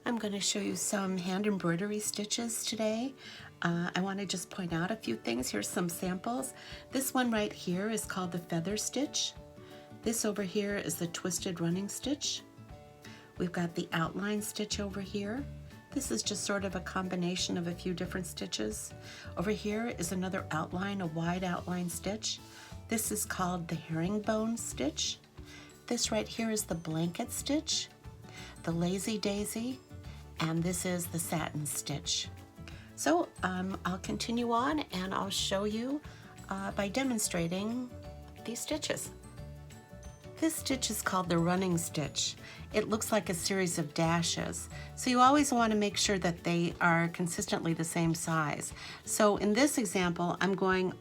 I'm going to show you some hand embroidery stitches today. I want to just point out a few things. Here's some samples. This one right here is called the feather stitch. This over here is the twisted running stitch. We've got the outline stitch over here. This is just sort of a combination of a few different stitches. Over here is another outline, a wide outline stitch. This is called the herringbone stitch. This right here is the blanket stitch, the lazy daisy, and this is the satin stitch. So I'll continue on and I'll show you by demonstrating these stitches. This stitch is called the running stitch. It looks like a series of dashes. So you always want to make sure that they are consistently the same size. So in this example, I'm going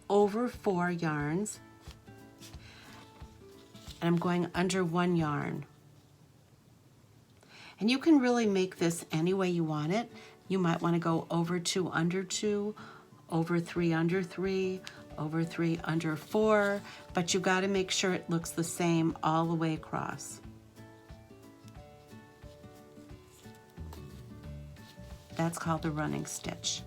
over 4 yarns and I'm going under 1 yarn. And you can really make this any way you want it. You might want to go over 2 under 2, over 3 under 3, over 3 under 4, but you got to make sure it looks the same all the way across. That's called the running stitch.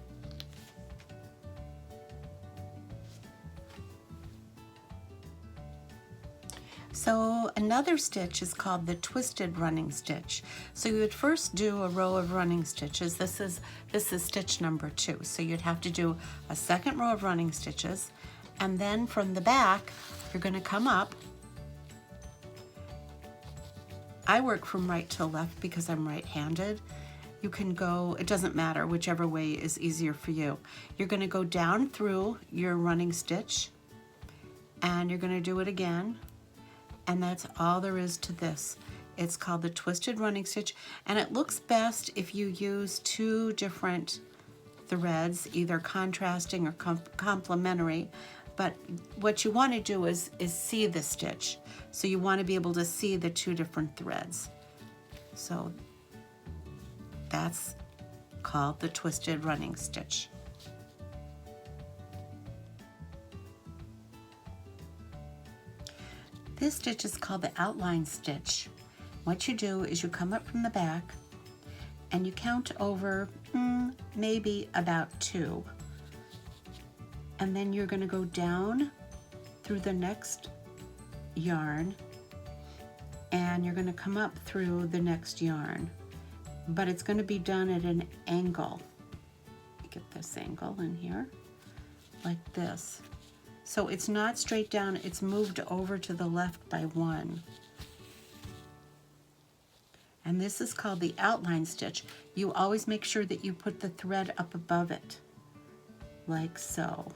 So another stitch is called the twisted running stitch. So you would first do a row of running stitches. This is stitch number 2. So you'd have to do a second row of running stitches, and then from the back you're going to come up. I work from right to left because I'm right-handed. You can go, it doesn't matter, whichever way is easier for you. You're going to go down through your running stitch and you're going to do it again. And that's all there is to this. It's called the twisted running stitch, and it looks best if you use 2 different threads, either contrasting or complementary. But what you want to do is see the stitch. So you want to be able to see the 2 different threads. So that's called the twisted running stitch. This stitch is called the outline stitch. What you do is you come up from the back and you count over maybe about 2. And then you're going to go down through the next yarn and you're going to come up through the next yarn. But it's going to be done at an angle. Get this angle in here, like this. So it's not straight down, it's moved over to the left by 1. And this is called the outline stitch. You always make sure that you put the thread up above it, like so.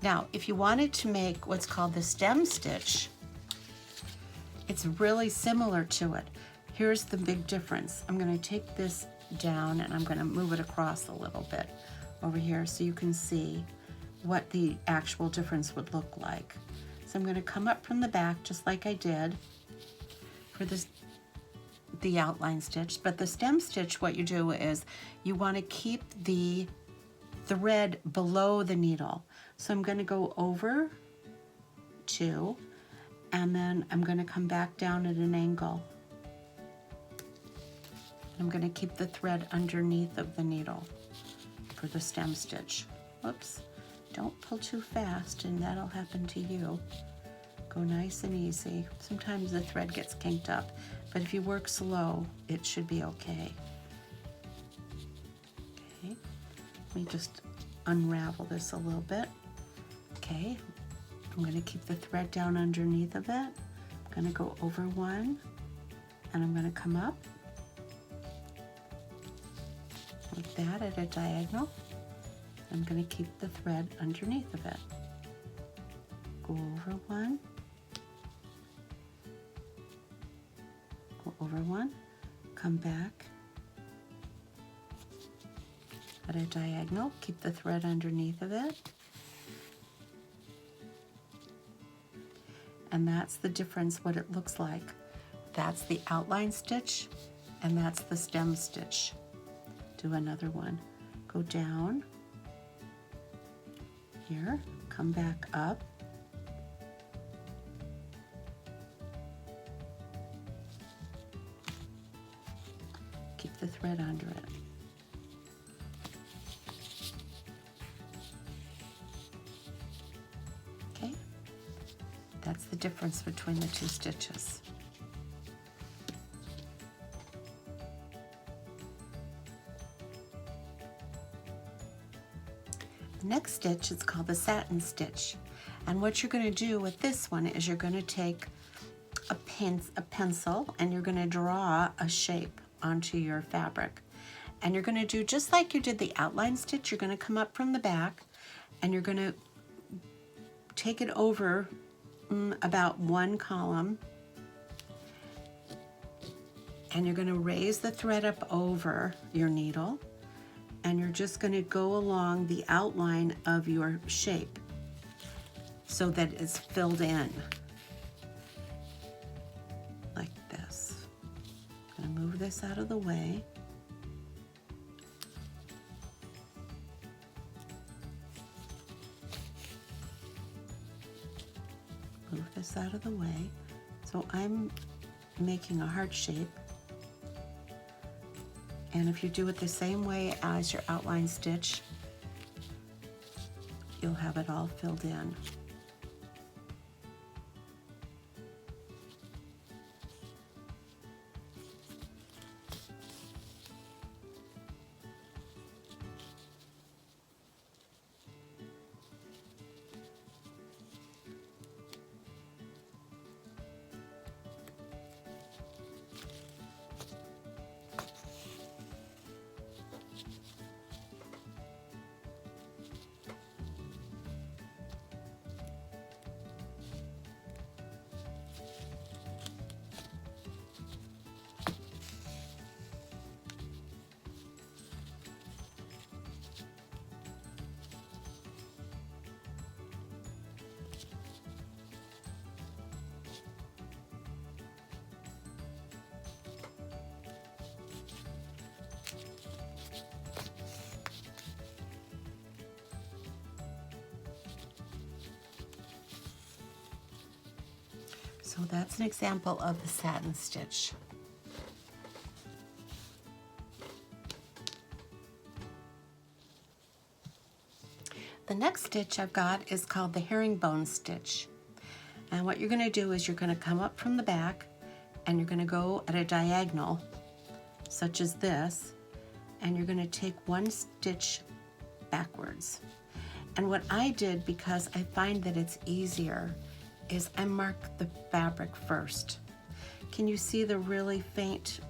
Now, if you wanted to make what's called the stem stitch, it's really similar to it. Here's the big difference. I'm going to take this down and I'm going to move it across a little bit over here so you can see what the actual difference would look like. So I'm going to come up from the back just like I did for the outline stitch, but the stem stitch, what you do is you want to keep the thread below the needle. So I'm going to go over 2 and then I'm going to come back down at an angle. I'm going to keep the thread underneath of the needle for the stem stitch. Whoops, don't pull too fast and that'll happen to you. Go nice and easy. Sometimes the thread gets kinked up, but if you work slow, it should be okay. Okay, let me just unravel this a little bit. Okay, I'm going to keep the thread down underneath of it. I'm going to go over 1 and I'm going to come up like that at a diagonal. I'm going to keep the thread underneath of it. Go over 1, go over 1, come back at a diagonal, keep the thread underneath of it, And that's the difference, what it looks like. That's the outline stitch, and that's the stem stitch. Do another one. Go down here, come back up. Keep the thread under it. Okay, that's the difference between the two stitches. The next stitch is called the Satin Stitch. And what you're going to do with this one is you're going to take a pencil and you're going to draw a shape onto your fabric. And you're going to do just like you did the outline stitch. You're going to come up from the back and you're going to take it over about one column, and you're going to raise the thread up over your needle, and you're just going to go along the outline of your shape so that it's filled in like this. I'm going to move this out of the way. Move this out of the way. So I'm making a heart shape. And if you do it the same way as your outline stitch, you'll have it all filled in. So that's an example of the satin stitch. The next stitch I've got is called the Herringbone Stitch. And what you're going to do is you're going to come up from the back and you're going to go at a diagonal, such as this, and you're going to take one stitch backwards. And what I did, because I find that it's easier, is I mark the fabric first. Can you see the really faint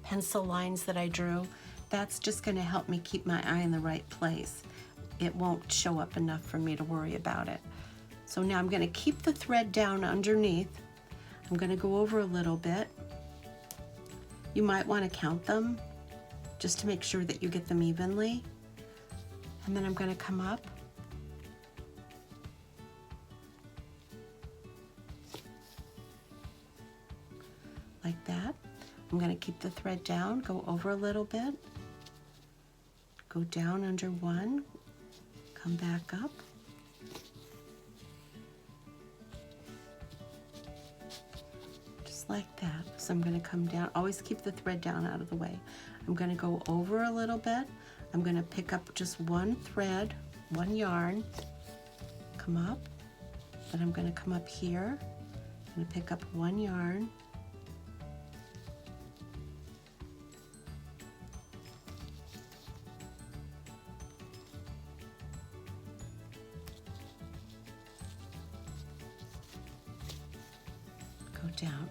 pencil lines that I drew? That's just going to help me keep my eye in the right place. It won't show up enough for me to worry about it. So now I'm going to keep the thread down underneath. I'm going to go over a little bit. You might want to count them just to make sure that you get them evenly. And then I'm going to come up. Like that. I'm going to keep the thread down, go over a little bit, go down under one, come back up, just like that. So I'm going to come down, always keep the thread down out of the way. I'm going to go over a little bit. I'm going to pick up just one thread, one yarn, come up, then I'm going to come up here, I'm going to pick up one yarn, go down.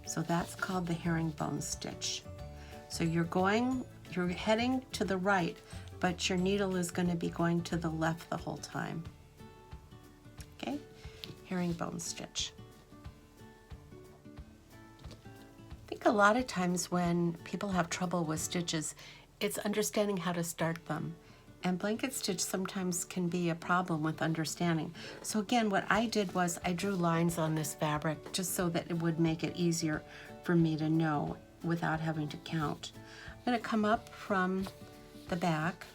So that's called the herringbone stitch. So you're heading to the right, but your needle is going to be going to the left the whole time. Okay, herringbone stitch. I think a lot of times when people have trouble with stitches, it's understanding how to start them. And blanket stitch sometimes can be a problem with understanding. So again, what I did was I drew lines on this fabric just so that it would make it easier for me to know without having to count. I'm going to come up from the back.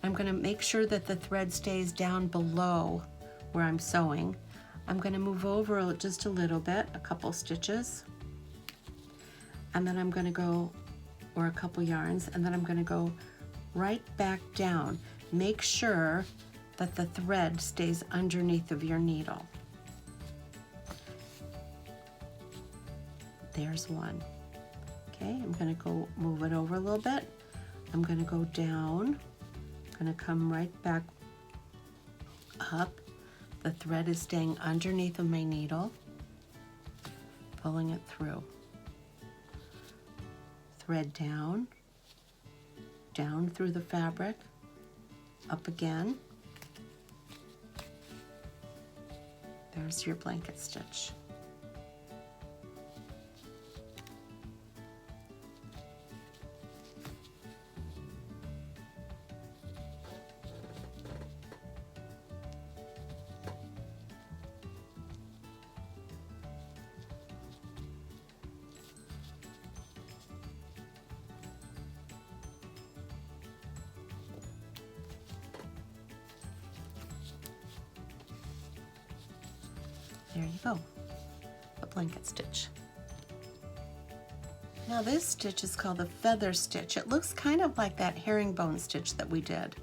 I'm going to make sure that the thread stays down below where I'm sewing. I'm going to move over just a little bit, a couple stitches, and then I'm going to go, or a couple yarns, and then I'm going to go right back down. Make sure that the thread stays underneath of your needle. There's one. Okay, I'm going to go move it over a little bit. I'm going to go down. I'm going to come right back up. The thread is staying underneath of my needle, pulling it through. Thread down, down through the fabric, up again. There's your blanket stitch. There you go, a blanket stitch. Now this stitch is called the feather stitch. It looks kind of like that herringbone stitch that we did,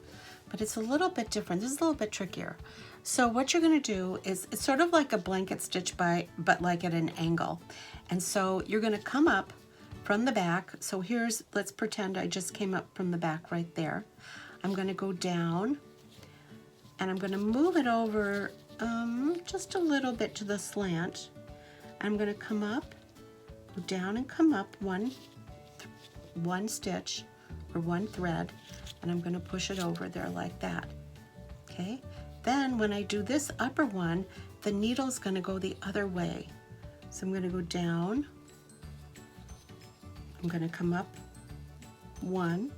but it's a little bit different. This is a little bit trickier. So what you're gonna do is, it's sort of like a blanket stitch but like at an angle. And so you're gonna come up from the back. So here's, let's pretend I just came up from the back right there. I'm gonna go down and I'm gonna move it over just a little bit to the slant. I'm going to come up, go down and come up one stitch or one thread, and I'm going to push it over there like that. Okay, then when I do this upper one, the needle's going to go the other way. So I'm going to go down, I'm going to come up one,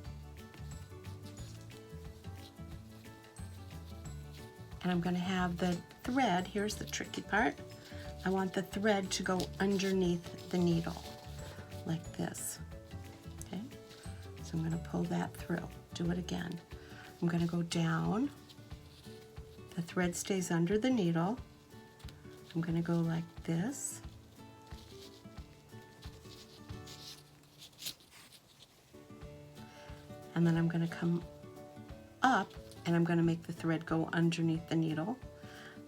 and I'm going to have the thread, here's the tricky part, I want the thread to go underneath the needle like this. Okay, so I'm going to pull that through. Do it again. I'm going to go down, the thread stays under the needle, I'm going to go like this, and then I'm going to come up and I'm going to make the thread go underneath the needle.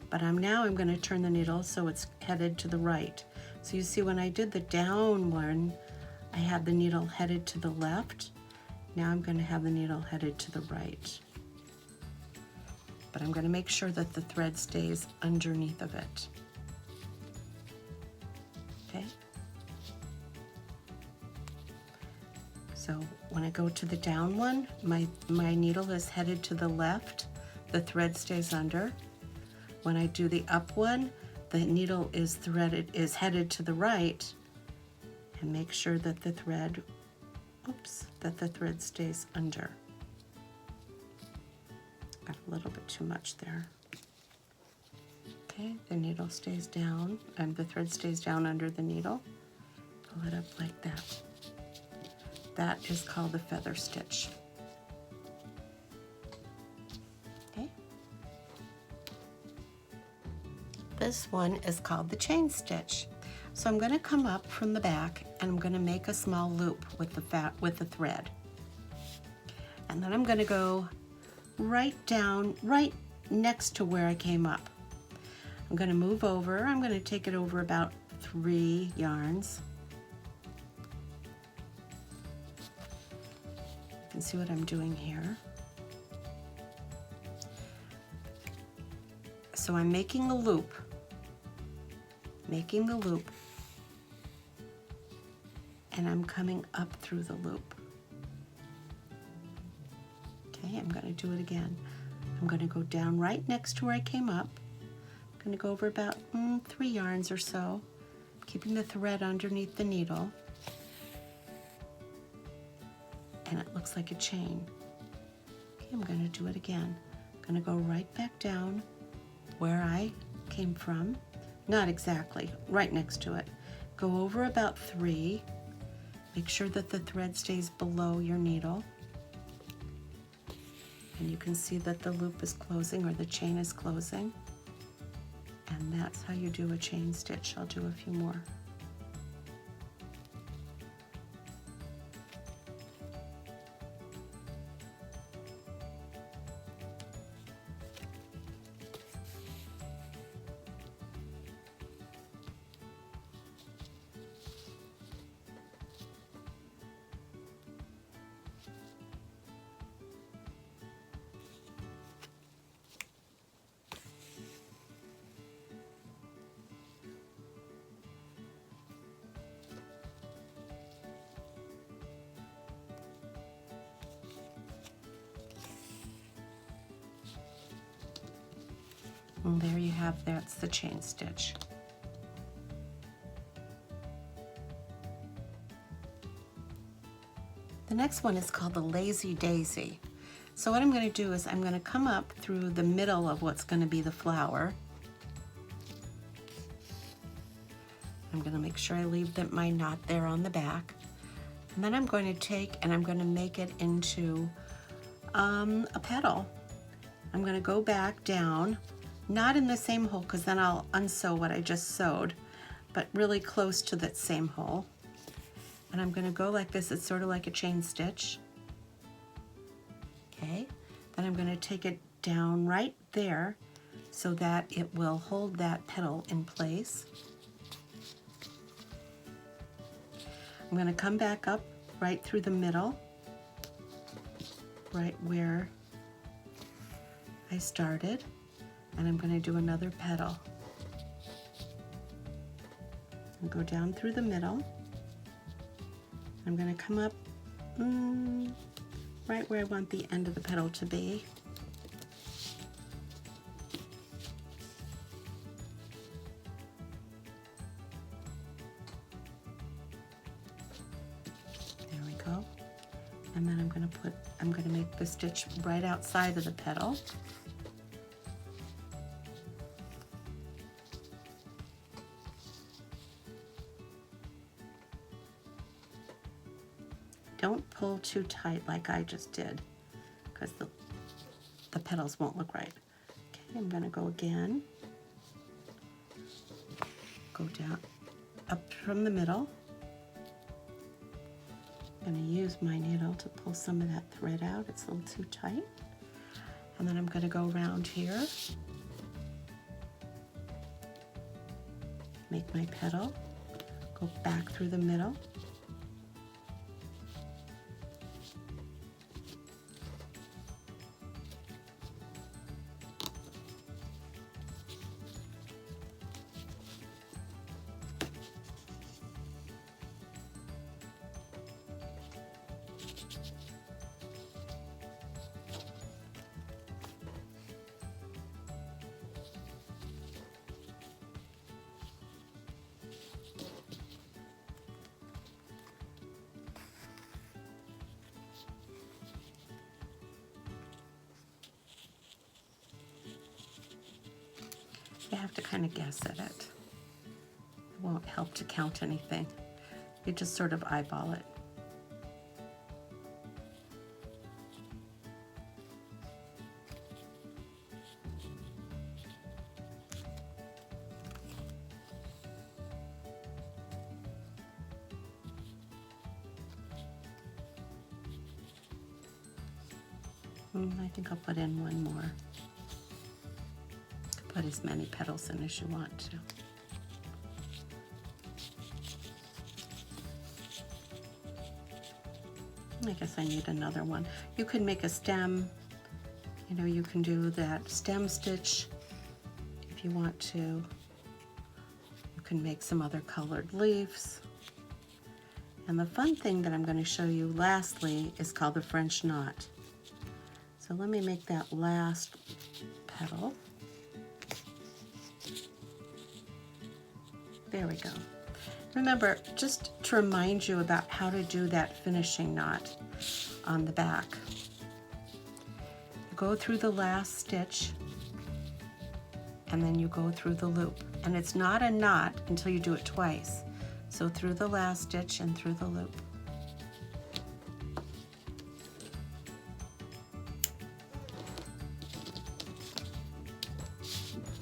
But I'm going to turn the needle so it's headed to the right. So you see when I did the down one, I had the needle headed to the left. Now I'm going to have the needle headed to the right. But I'm going to make sure that the thread stays underneath of it. Okay? So when I go to the down one, my needle is headed to the left, the thread stays under. When I do the up one, the needle is headed to the right, and make sure that the thread, stays under. Got a little bit too much there. Okay, the needle stays down, and the thread stays down under the needle. Pull it up like that. That is called the feather stitch. Okay. This one is called the chain stitch. So I'm going to come up from the back and I'm going to make a small loop with the thread. And then I'm going to go right down, right next to where I came up. I'm going to move over. I'm going to take it over about 3 yarns. You can see what I'm doing here. So I'm making the loop, and I'm coming up through the loop. Okay, I'm going to do it again. I'm going to go down right next to where I came up. I'm going to go over about 3 yarns or so, keeping the thread underneath the needle. And it looks like a chain. I'm going to do it again. I'm going to go right back down where I came from. Not exactly, right next to it. Go over about 3. Make sure that the thread stays below your needle. And you can see that the loop is closing or the chain is closing. And that's how you do a chain stitch. I'll do a few more. And there you have, that's the chain stitch. The next one is called the Lazy Daisy. So what I'm going to do is I'm going to come up through the middle of what's going to be the flower. I'm going to make sure I leave my knot there on the back. And then I'm going to take and I'm going to make it into a petal. I'm going to go back down, not in the same hole because then I'll unsew what I just sewed, but really close to that same hole. And I'm going to go like this. It's sort of like a chain stitch. Okay, then I'm going to take it down right there so that it will hold that petal in place. I'm going to come back up right through the middle, right where I started, and I'm going to do another petal. And go down through the middle. I'm going to come up right where I want the end of the petal to be. There we go. And then I'm going to make the stitch right outside of the petal. Don't pull too tight like I just did, because the petals won't look right. Okay, I'm going to go again. Go down, up from the middle. I'm going to use my needle to pull some of that thread out. It's a little too tight. And then I'm going to go around here. Make my petal. Go back through the middle. You have to kind of guess at it. It won't help to count anything. You just sort of eyeball it. I think I'll put in one more. Put as many petals in as you want to. I guess I need another one. You could make a stem. You know, you can do that stem stitch if you want to. You can make some other colored leaves. And the fun thing that I'm going to show you lastly is called the French knot. So let me make that last petal. There we go. Remember, just to remind you about how to do that finishing knot on the back. go through the last stitch and then you go through the loop. And it's not a knot until you do it twice. So through the last stitch and through the loop.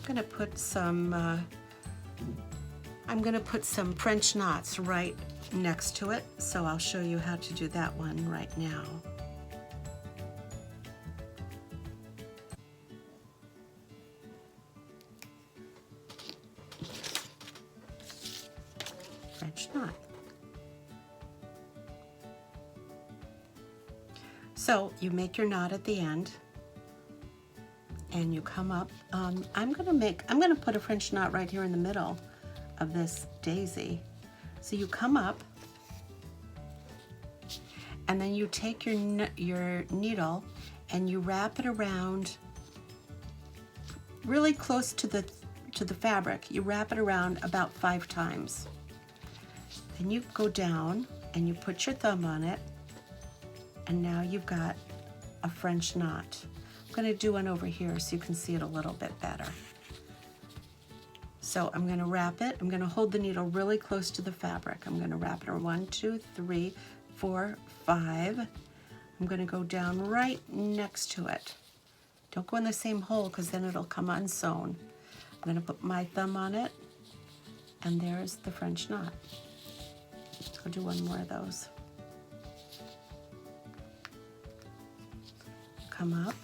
I'm gonna put some French knots right next to it, so I'll show you how to do that one right now. French knot. So you make your knot at the end and you come up. I'm gonna put a French knot right here in the middle of this daisy. So you come up and then you take your needle and you wrap it around really close to the fabric. You wrap it around about 5 times. Then you go down and you put your thumb on it, and now you've got a French knot. I'm going to do one over here so you can see it a little bit better. So I'm going to wrap it. I'm going to hold the needle really close to the fabric. I'm going to wrap it around 1, 2, 3, 4, 5. I'm going to go down right next to it. Don't go in the same hole because then it'll come unsewn. I'm going to put my thumb on it, and there's the French knot. I'll do one more of those. Come up.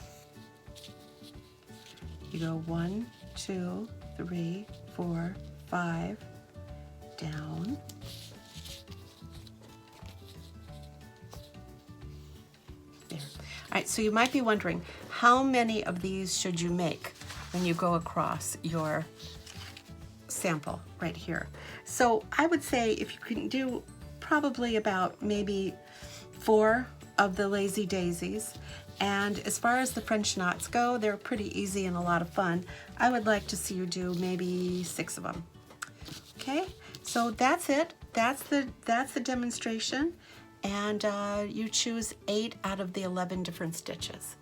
You go 1, 2, 3, 4, 5, down. There. All right, so you might be wondering, how many of these should you make when you go across your sample right here? So I would say if you can do probably about maybe 4 of the lazy daisies. And as far as the French knots go, they're pretty easy and a lot of fun. I would like to see you do maybe 6 of them. Okay, so that's it. That's the demonstration. And you choose 8 out of the 11 different stitches.